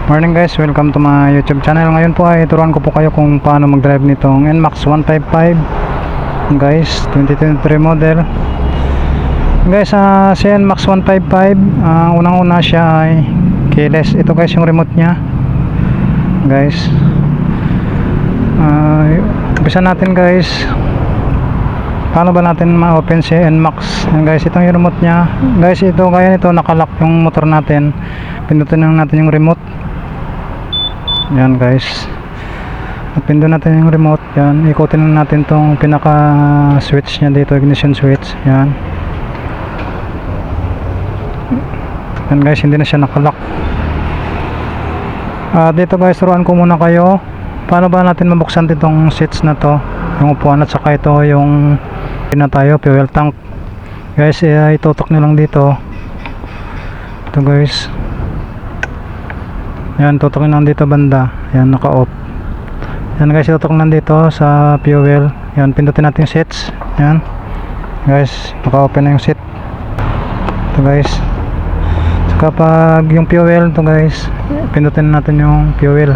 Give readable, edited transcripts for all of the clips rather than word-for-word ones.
Morning guys, welcome to my YouTube channel. Ngayon po ay turuan ko po kayo kung paano mag-drive nitong NMAX 155 guys, 2023 model. Guys, si NMAX 155, unang-una siya ay keyless. Ito guys yung remote nya guys. Umpisa natin guys, paano ba natin ma-open si NMAX. Guys, itong yung remote nya guys. Ito kaya nito nakalock yung motor natin. Pindutin lang natin yung remote. Yan guys, at pindot natin yung remote. Yan, ikutin lang natin tong pinaka switch nya dito, ignition switch. Yan, yan guys, hindi na siya nakalock. Dito guys, turuan ko muna kayo paano ba natin mabuksan itong switch na to, yung upuan, at saka ito yung tayo fuel tank guys. Itutok nyo lang dito. Ito guys, yan, tutukin lang dito banda. Yan, naka-off. Yan guys, tutok lang dito sa fuel. Yan, pindutin natin yung seats. Yan guys, naka-open na yung seat. Ito guys. So, kapag yung fuel, ito guys, pindutin natin yung fuel.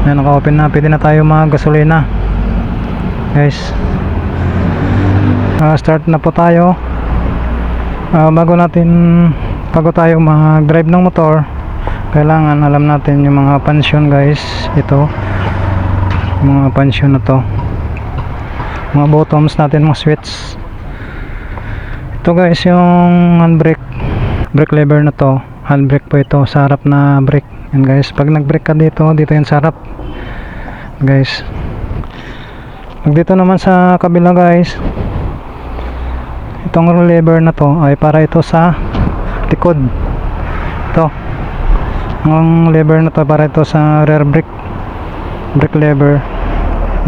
Yan, naka-open na. Pwede na tayo mag-gasolina guys. Start na po tayo. Bago tayo mag-drive ng motor, kailangan alam natin yung mga function guys. Ito mga function na to, mga buttons natin, mga switch. Ito guys yung handbrake, brake lever na to. Handbrake po ito, sa harap na brake. Yan guys, pag nag-brake ka dito yan sa harap guys. Pag dito naman sa kabila guys, itong lever na to ay para ito sa likod. Ito ang lever na to para ito sa rear brake lever.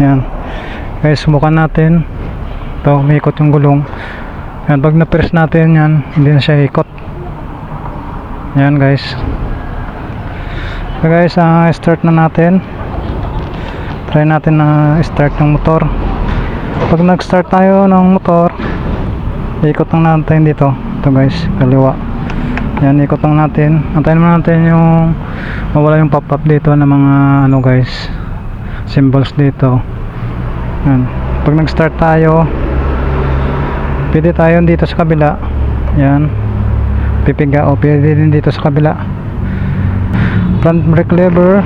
Yan guys, subukan natin. Ito, may ikot yung gulong. Yan, pag na-press natin yan, hindi na siya ikot. Yan guys. So guys, start na natin. Try natin na start ng motor. Pag nag-start tayo ng motor, ikot lang natin dito. Ito guys, kaliwa. Yan, ikot lang natin. Antayin mo natin yung mawala yung pop-up dito ng mga ano guys, symbols dito. Yan, pag nag-start tayo, pwede tayo dito sa kabila. Yan, pipiga o pwede din dito sa kabila. Front brake lever,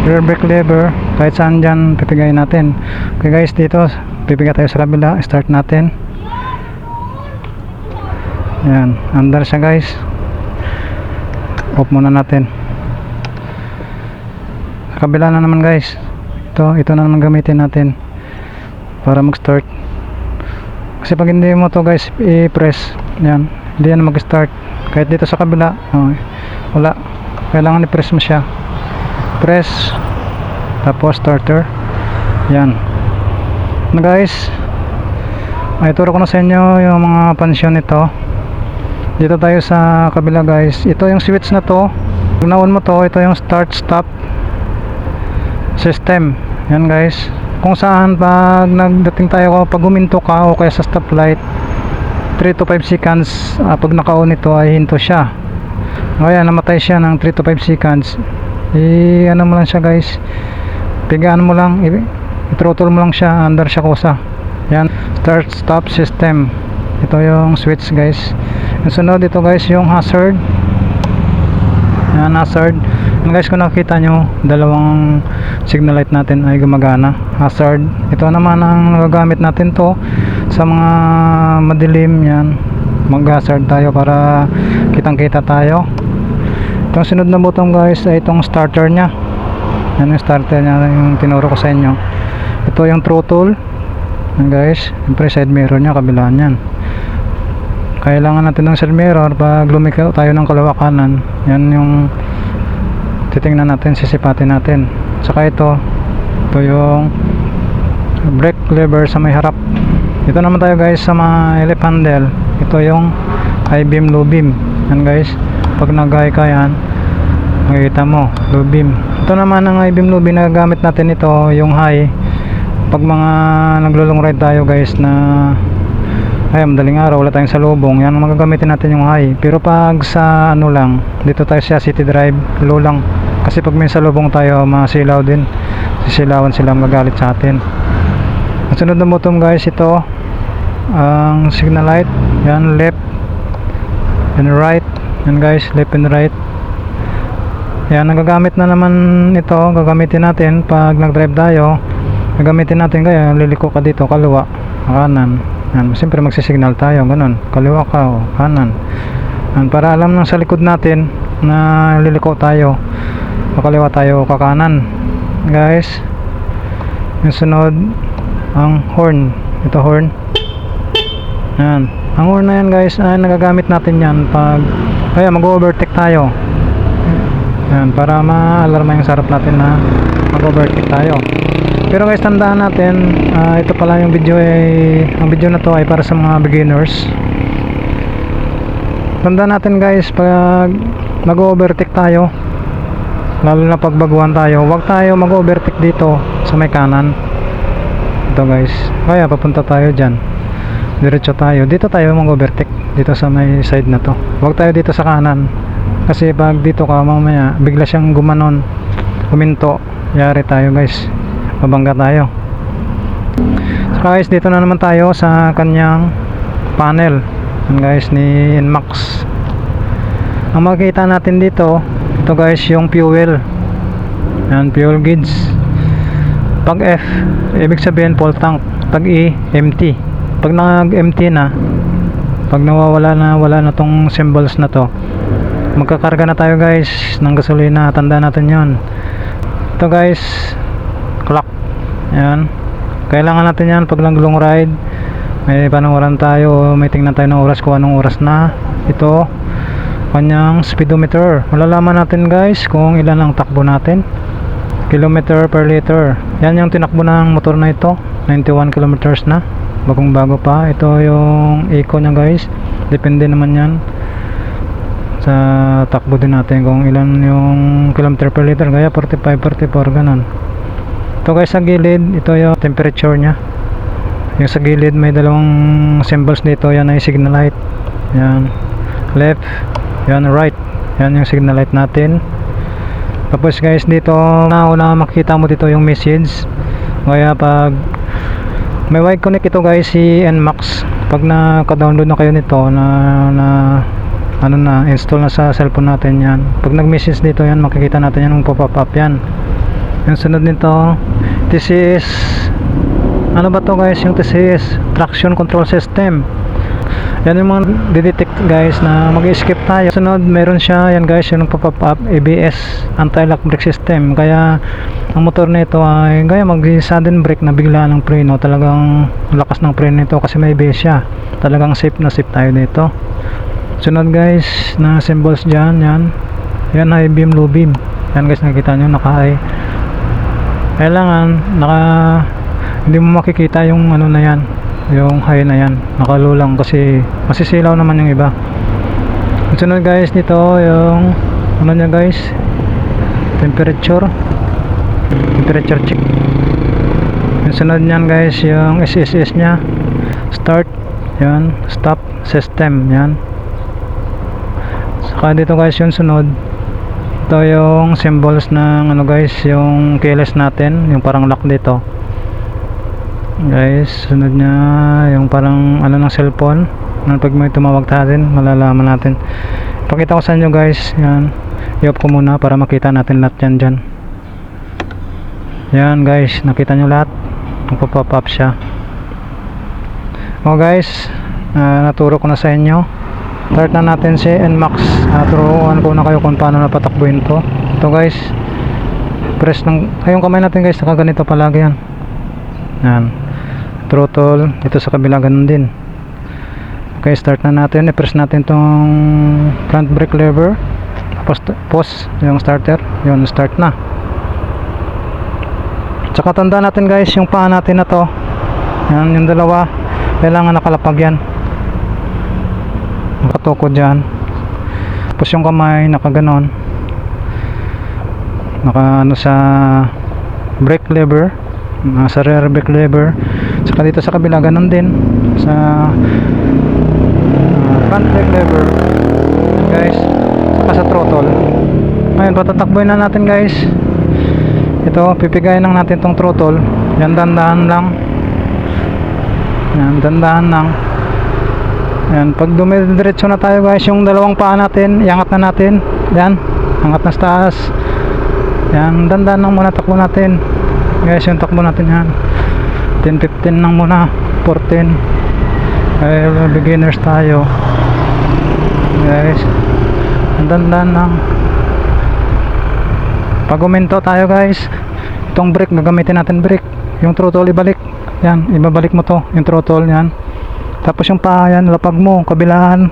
rear brake lever, kahit saan dyan pipigayin natin. Okay guys, dito pipiga tayo sa kabila. Start natin. Yan, under siya guys. Off muna natin. Sa kabila na naman guys, ito na naman gamitin natin para mag-start. Kasi pag hindi mo to guys i-press, yan, hindi yan mag-start. Kahit dito sa kabila, wala. Kailangan i-press mo siya. Press, tapos starter. Yan na guys. Ituro ko na sa inyo yung mga function nito. Dito tayo sa kabila guys. Ito yung switch na to. Pag na-on mo to, ito yung start stop system. Yan guys, kung saan pag nagdating tayo, pag huminto ka o kaya sa stoplight, 3 to 5 seconds, pag naka-on ito ay hinto siya. Kaya namatay siya ng 3 to 5 seconds. Ano mo lang siya guys, pigaan mo lang, i-throttle mo lang siya, under siya kusa. Yan, start stop system. Ito yung switch guys. Yung sunod dito guys, yung hazard. Yan, hazard. Yan guys, kung nakikita nyo, dalawang signal light natin ay gumagana. Hazard. Ito naman ang nagagamit natin to sa mga madilim. Yan, mag-hazard tayo para kitang kita tayo. Itong sunod na button guys ay itong starter nya. Yan yung starter nya, yung tinuro ko sa inyo. Ito yung throttle. Yan guys, siyempre side mirror nya, kabilaan yan. Kailangan natin ng side mirror pag lumikaw tayo ng kaliwa kanan. Yan yung titingnan natin, sisipatin natin. Saka ito yung brake lever sa may harap. Ito naman tayo guys sa mga left handle. Ito yung high beam, low beam. Yan guys, pag nag-high ka yan, makikita mo low beam. Ito naman ang high beam, low beam na gamit natin. Ito yung high pag mga naglo-long ride tayo guys na madaling araw, wala tayong salubong, yan magagamitin natin yung high. Pero pag sa ano lang, dito tayo sa city drive, low lang. Kasi pag may salubong tayo, masilaw din. Sisilawan sila, magagalit sa atin. Ang sunod na button guys, ito ang signal light. Yan, left and right. Yan guys, left and right. Yan, nagagamit na naman ito. Gagamitin natin pag nag-drive tayo. Gagamitin natin kaya liliko ka dito, kaliwa, kanan. Yan, siyempre magsisignal tayo, ganun. Kaliwa ka o kanan. Yan, para alam nang sa likod natin na liliko tayo, kakaliwa tayo o kakanan. Guys, yung sunod ang horn. Ito horn. Yan, ang horn na yan guys ay nagagamit natin yan pag kaya mag-overtake tayo. Yan, para ma-alarma yung sarap natin na mag-overtake tayo. Pero guys, tandaan natin, ito pala yung video ang video na to ay para sa mga beginners. Tandaan natin guys, pag mag-overtake tayo, lalo na pag baguhan tayo, huwag tayo mag-overtake dito sa may kanan. Ito guys, kaya papunta tayo dyan, diretso tayo, dito tayo mag-overtake, dito sa may side na to. Huwag tayo dito sa kanan, kasi pag dito ka mamaya bigla siyang gumanon, huminto, yari tayo guys, mabangga tayo. So guys, dito na naman tayo sa kanyang panel. Yan guys, ni NMAX. Ang makikita natin dito, ito guys yung fuel. Yan, fuel gauge. Pag F, ibig sabihin full tank. Pag E, empty. Pag nag-empty na, pag nawawala na, wala na tong symbols na to, magkakarga na tayo guys ng gasolina. Tandaan natin yon. Ito guys, clock. Yan, kailangan natin yan pag lang long ride, may panawaran tayo, may tingnan tayo ng oras kung anong oras na. Ito kanyang speedometer, malalaman natin guys kung ilan ang takbo natin, kilometer per liter. Yan yung tinakbo ng motor na ito, 91 kilometers na, bagong bago pa. Ito yung eco nya guys, depende naman yan sa takbo din natin kung ilan yung kilometer per liter, kaya 45, 44 ganun. Ito guys sa gilid, ito yung temperature nya. Yung sa gilid may dalawang symbols dito, yan ay signal light. Yan, left, yan right, yan yung signal light natin. Tapos guys, dito una makikita mo dito yung message. Kaya pag may wide connect ito guys, si NMAX, pag naka-download na kayo nito na ano na, install na sa cellphone natin yan, pag nag-message dito yan, makikita natin yan, yung pop-up up yan. Yung sunod nito, TCS, ano ba to guys, yung TCS, traction control system. Yan yung mga didetect guys na mag-escape tayo. Sunod, meron siya, yan guys, yung pop-up up, ABS, anti-lock brake system. Kaya ang motor nito ay kaya mag-sudden brake na bigla ng preno, talagang lakas ng preno nito kasi may ABS siya. Talagang safe na safe tayo dito. Sunod guys na symbols dyan, yan high beam, low beam. Yan guys, nakikita nyo, naka-high. Kailangan hindi mo makikita yung ano na yan, yung high na yan, naka-low lang kasi masisilaw naman yung iba. Sunod guys dito yung ano nya guys, temperature check. Yung sunod nyan guys yung SSS nya, start, yan, stop system, yan. Saka dito guys yung sunod, ito yung symbols ng ano guys, yung keyless natin, yung parang lock dito guys. Sunod nya yung parang ano ng cellphone na pag may tumawag natin, malalaman natin. Pakita ko sa inyo guys, yan, i-off ko muna para makita natin lahat yan dyan. Yan guys, nakita nyo lahat, nagpo-pop up siya. O guys, naturo ko na sa inyo. Start na natin si NMAX. Turuan ko na kayo kung paano napatakbuhin to. Ito guys, press ng yung kamay natin guys, nakaganito palagi yan. Yan, throttle, ito sa kabila ganun din. Okay, start na natin. I-press natin tong front brake lever, pause yung starter, yun, start na. Tsaka tandaan natin guys, yung paa natin na to, yan, yung dalawa, kailangan nakalapag yan, nakatukod dyan. Tapos yung kamay nakaganon, naka ano sa brake lever, sa rear brake lever. Saka dito sa kabila ganon din, sa front brake lever guys. Saka sa throttle, Ngayon patatakboy na natin guys. Ito, pipigayin lang natin tong throttle. Yan, dandahan lang. Yan, dandahan lang. Yan, pag dumidiretso na tayo guys, yung dalawang paa natin, iangat na natin. Yan, angat na sa taas. Yan, dandahan lang muna takbo natin. Guys, yung takbo natin yan. 10-15 lang muna. 14. Ay, beginners tayo. Guys, dandahan lang. Pag uminto tayo guys, itong brake, gagamitin natin brake. Yung throttle ibalik. Yan, ibabalik mo to, yung throttle yan. Tapos yung paa yan, lapag mo, kabilaan.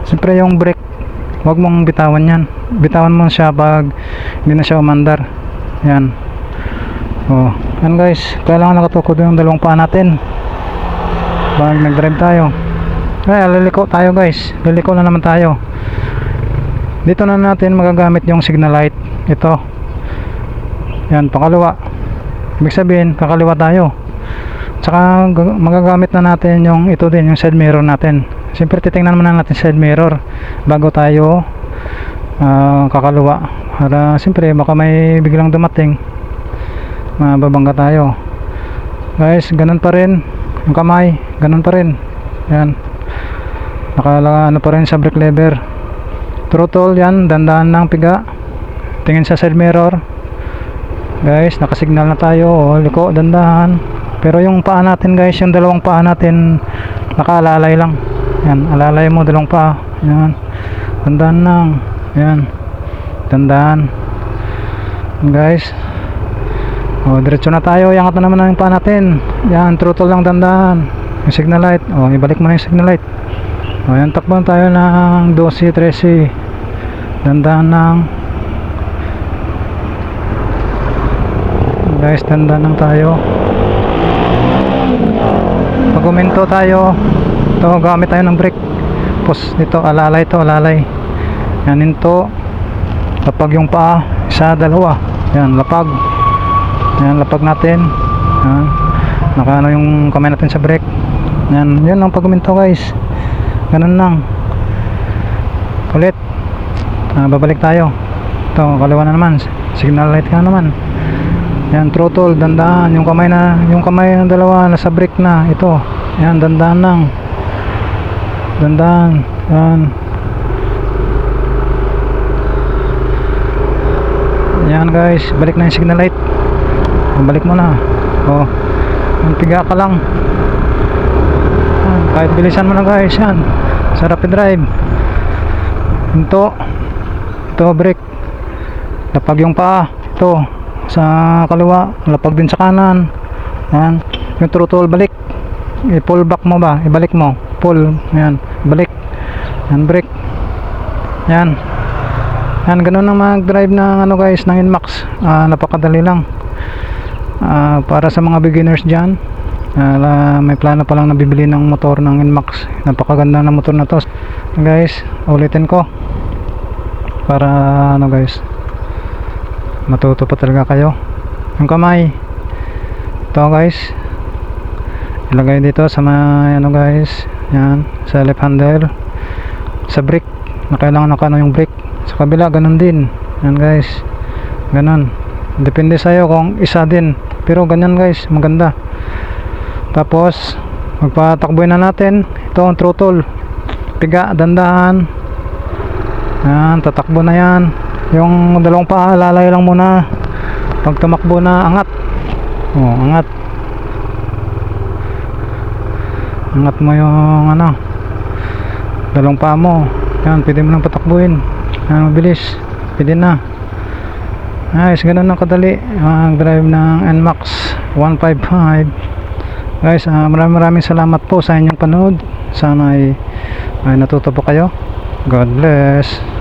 Siyempre yung brake, huwag mong bitawan yan. Bitawan mo siya pag hindi na siya umandar. Yan. Oh, yan guys, kailangan nakatukod yung dalawang paa natin. Pag nag-drive tayo. Ay, liliko tayo guys. Liliko na naman tayo. Dito na natin magagamit yung signal light. Ito. Yan, pakaliwa. Ibig sabihin, kakaliwa tayo. Tsaka magagamit na natin yung ito din, yung side mirror natin. Siyempre titingnan muna natin side mirror bago tayo kakaliwa. Para siyempre baka may biglang dumating, mababangga tayo. Guys, ganun pa rin. Yung kamay, ganun pa rin. Yan. Ano pa rin sa brake lever. Throttle yan, dandahan lang piga. Tingin sa side mirror. Guys, nakasignal na tayo. O, liko, dandahan. Pero yung paa natin guys, yung dalawang paa natin nakaalalay lang. Yan, alalay mo dalawang paa. Yan. Dandahan lang. Yan. Dandahan. Guys. O, diretso na tayo. Iangat na naman ang paa natin. Yan, throttle lang, dandahan. Yung signal light. O, ibalik mo na yung signal light. O, yan, takbo tayo ng 12, 13. Dandahan lang. Guys, dandahan lang tayo. Pag uminto tayo, ito, gamit tayo ng brake. Tapos dito, alalay to, alalay. Yan, into. Lapag yung paa, isa, dalawa. Yan, lapag. Yan, lapag natin. Yan. Nakaano yung kamay natin sa brake. Yan, yun ang pag uminto guys. Ganun lang. Ulit. Babalik tayo. Ito, kaliwa na naman. Signal light ka naman. Yan, throttle, dandahan. Yung kamay ng dalawa nasa brake na. Ito. Yan, dandahan lang. Dandahan. Yan. Yan guys, balik na yung signal light. Balik mo na. Oh. Piga ka lang. Kahit bilisan mo na guys, yan. Sa rapid drive. Ito brake. Lapag yung paa. Ito sa kaliwa, lapag din sa kanan. Yan. Yung throttle balik. I-pull back mo ba? Ibalik mo. Pull. Yan. Balik. Yan, brake. Yan. Yan, ganun ang mag-drive ng ano guys, ng NMAX. Napakadali lang. Para sa mga beginners dyan, may plano pa lang na bibili ng motor ng NMAX. Napakaganda ng motor na to guys. Ulitin ko para ano guys, matuto pa talaga kayo. Yung kamay, ito guys, ilagay dito sa ano guys, yan, sa left handle, sa brake na kailangan nakano yung brake. Sa kabila ganun din, yan guys, ganun. Depende sa'yo kung isa din, pero ganyan guys, maganda. Tapos magpatakboy na natin. Ito ang throttle, piga, dandahan. Yan, tatakbo na yan. Yung dalawang paa, lalay lang muna. Pag tumakbo na, angat. Oh, angat. Angat mo yung ano, dalawang paa mo. Yan, pwede mo lang patakbuhin. Yan, mabilis. Pwede na. Guys, ganun lang kadali mag-drive ng NMAX 155. Guys, maraming salamat po sa inyong panood. Sana ay natuto po kayo. God bless.